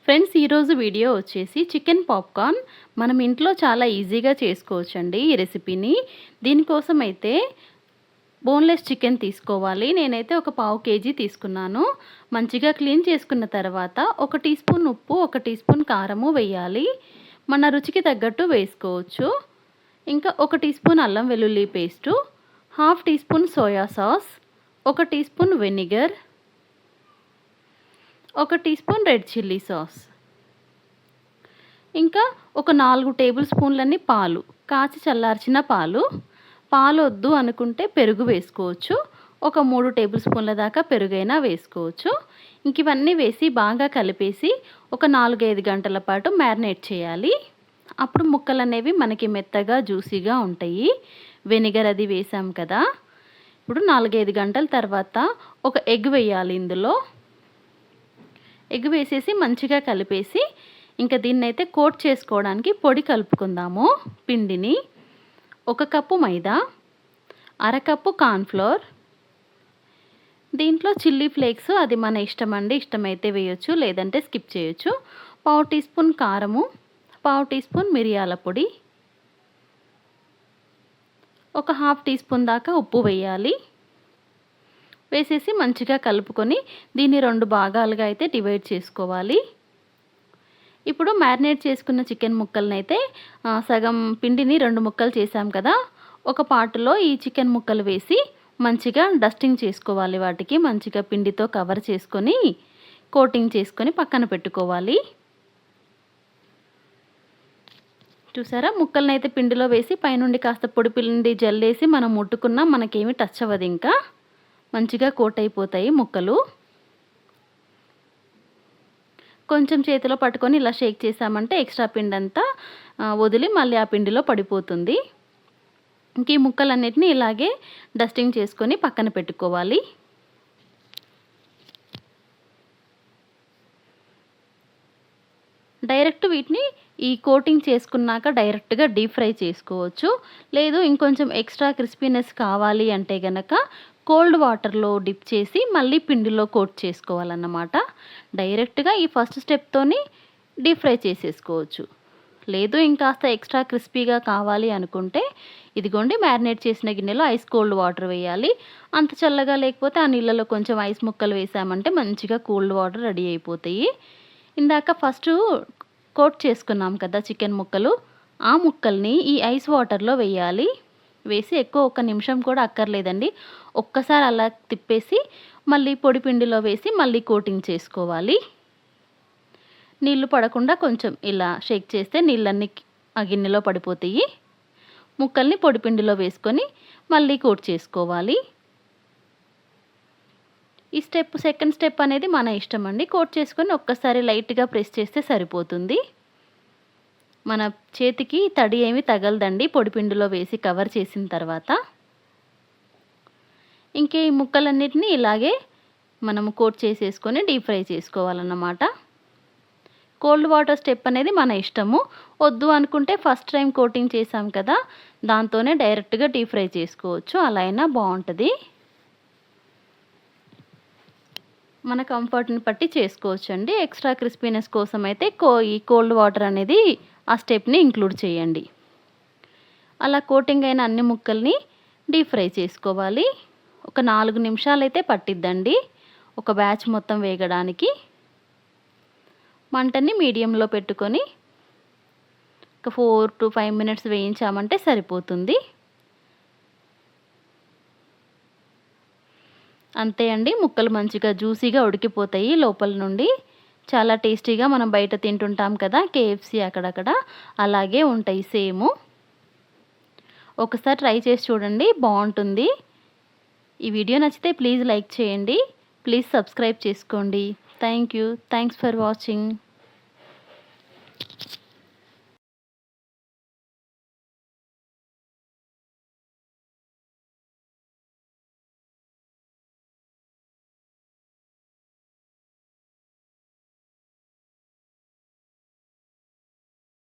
Friends, ఈరోజు video వచ్చేసి chicken popcorn మనం ఇంట్లో చాలా ఈజీగా చేసుకోవచ్చండి ఈ రెసిపీని. దీనికోసం అయితే బోన్లెస్ చికెన్ తీసుకోవాలి. నేనైతే ఒక పావు కేజీ తీసుకున్నాను. మంచిగా క్లీన్ చేసుకున్న తర్వాత 1 టీ స్పూన్ ఉప్పు, 1 టీ స్పూన్ కారము వేయాలి. మన రుచికి తగ్గట్టు వేసుకోవచ్చు. ఇంకా 1 టీ స్పూన్ అల్లం వెల్లుల్లి paste, half teaspoon soya sauce, 1 tea స్పూన్ vinegar, 1 tea spoon red chilli sauce, ఇంకా ఒక 4 టేబుల్ స్పూన్లన్నీ పాలు, కాచి చల్లార్చిన పాలు. పాలు వద్దు అనుకుంటే పెరుగు వేసుకోవచ్చు. ఒక 3 టేబుల్ స్పూన్ల దాకా పెరుగైనా వేసుకోవచ్చు. ఇంక ఇవన్నీ వేసి బాగా కలిపేసి ఒక 4-5 గంటల పాటు మ్యారినేట్ చేయాలి. అప్పుడు ముక్కలు అనేవి మనకి మెత్తగా జ్యూసీగా ఉంటాయి. వెనిగర్ అది వేసాం కదా. ఇప్పుడు 4-5 గంటల తర్వాత ఒక ఎగ్ వేయాలి ఇందులో. ఎగ్ వేసేసి మంచిగా కలిపేసి ఇంకా దీన్నైతే కోట్ చేసుకోవడానికి పొడి కలుపుకుందాము. పిండిని 1 కప్పు మైదా, అరకప్పు కార్న్ఫ్లోర్, దీంట్లో చిల్లీ ఫ్లేక్స్ అది మన ఇష్టం అండి. ఇష్టమైతే వేయొచ్చు, లేదంటే స్కిప్ చేయొచ్చు. పావు టీ స్పూన్ కారము, పావు టీ స్పూన్ మిరియాల పొడి, ఒక హాఫ్ టీ స్పూన్ దాకా ఉప్పు వేయాలి. వేసేసి మంచిగా కలుపుకొని దీన్ని 2 భాగాలుగా అయితే డివైడ్ చేసుకోవాలి. ఇప్పుడు మ్యారినేట్ చేసుకున్న చికెన్ ముక్కల్ని అయితే సగం పిండిని 2 ముక్కలు చేసాం కదా. ఒక పాటులో ఈ చికెన్ ముక్కలు వేసి మంచిగా డస్టింగ్ చేసుకోవాలి. వాటికి మంచిగా పిండితో కవర్ చేసుకొని కోటింగ్ చేసుకొని పక్కన పెట్టుకోవాలి. చూసారా, ముక్కల్ని అయితే పిండిలో వేసి పైనుండి కాస్త పొడి పిండి జల్లేసి మనం ముట్టుకున్నా మనకేమీ టచ్ అవ్వదు. ఇంకా మంచిగా కోట్ అయిపోతాయి ముక్కలు. కొంచెం చేతిలో పట్టుకొని ఇలా షేక్ చేసామంటే ఎక్స్ట్రా పిండి అంతా వదిలి మళ్ళీ ఆ పిండిలో పడిపోతుంది. ఇంక ఈ ముక్కలన్నిటిని ఇలాగే డస్టింగ్ చేసుకొని పక్కన పెట్టుకోవాలి. డైరెక్ట్ వీటిని ఈ కోటింగ్ చేసుకున్నాక డైరెక్ట్గా డీప్ ఫ్రై చేసుకోవచ్చు. లేదు ఇంకొంచెం ఎక్స్ట్రా క్రిస్పీనెస్ కావాలి అంటే గనక కోల్డ్ వాటర్లో డిప్ చేసి మళ్ళీ పిండిలో కోట్ చేసుకోవాలన్నమాట. డైరెక్ట్గా ఈ ఫస్ట్ స్టెప్తోని డీప్ ఫ్రై చేసేసుకోవచ్చు. లేదు ఇంకాస్త ఎక్స్ట్రా క్రిస్పీగా కావాలి అనుకుంటే ఇదిగోండి, మ్యారినేట్ చేసిన గిన్నెలో ఐస్ కోల్డ్ వాటర్ వేయాలి. అంత చల్లగా లేకపోతే ఆ నీళ్ళలో కొంచెం ఐస్ ముక్కలు వేసామంటే మంచిగా కూల్డ్ వాటర్ రెడీ అయిపోతాయి. ఇందాక ఫస్ట్ కోట్ చేసుకున్నాం కదా చికెన్ ముక్కలు, ఆ ముక్కల్ని ఈ ఐస్ వాటర్లో వేయాలి. వేసి ఎక్కువ 1 నిమిషం కూడా అక్కర్లేదండి. ఒక్కసారి అలా తిప్పేసి మళ్ళీ పొడి పిండిలో వేసి మళ్ళీ కోటింగ్ చేసుకోవాలి. నీళ్లు పడకుండా కొంచెం ఇలా షేక్ చేస్తే నీళ్ళన్నీ ఆ గిన్నెలో పడిపోతాయి. ముక్కల్ని పొడి పిండిలో వేసుకొని మళ్ళీ కోట్ చేసుకోవాలి. ఈ సెకండ్ స్టెప్ అనేది మన ఇష్టం అండి. కోట్ చేసుకొని ఒక్కసారి లైట్గా ప్రెస్ చేస్తే సరిపోతుంది. మన చేతికి తడి ఏమి తగలదండి పొడి పిండిలో వేసి కవర్ చేసిన తర్వాత. ఇంకే ఈ ముక్కలన్నిటిని ఇలాగే మనము కోట్ చేసేసుకొని డీప్ ఫ్రై చేసుకోవాలన్నమాట. కోల్డ్ వాటర్ స్టెప్ అనేది మన ఇష్టము. వద్దు అనుకుంటే ఫస్ట్ టైం కోటింగ్ చేసాం కదా, దాంతోనే డైరెక్ట్గా డీప్ ఫ్రై చేసుకోవచ్చు. అలా అయినా బాగుంటుంది. మన కంఫర్ట్ని బట్టి చేసుకోవచ్చు అండి. ఎక్స్ట్రా క్రిస్పీనెస్ కోసం అయితే ఈ కోల్డ్ వాటర్ అనేది ఆ స్టెప్ని ఇంక్లూడ్ చేయండి. అలా కోటింగ్ అయిన అన్ని ముక్కల్ని డీప్ ఫ్రై చేసుకోవాలి. ఒక 4 నిమిషాలు అయితే పట్టిద్దండి ఒక బ్యాచ్ మొత్తం వేగడానికి. మంటని మీడియంలో పెట్టుకొని ఒక 4 to 5 మినిట్స్ వేయించామంటే సరిపోతుంది. అంతే అండి, ముక్కలు మంచిగా జ్యూసీగా ఉడికిపోతాయి లోపల నుండి. చాలా టేస్టీగా మనం బయట తింటుంటాం కదా KFC అక్కడక్కడ, అలాగే ఉంటాయి సేమ్. ఒకసారి ట్రై చేసి చూడండి, బాగుంటుంది. ఈ వీడియో నచ్చితే ప్లీజ్ లైక్ చేయండి, ప్లీజ్ సబ్స్క్రైబ్ చేసుకోండి. Thanks for watching.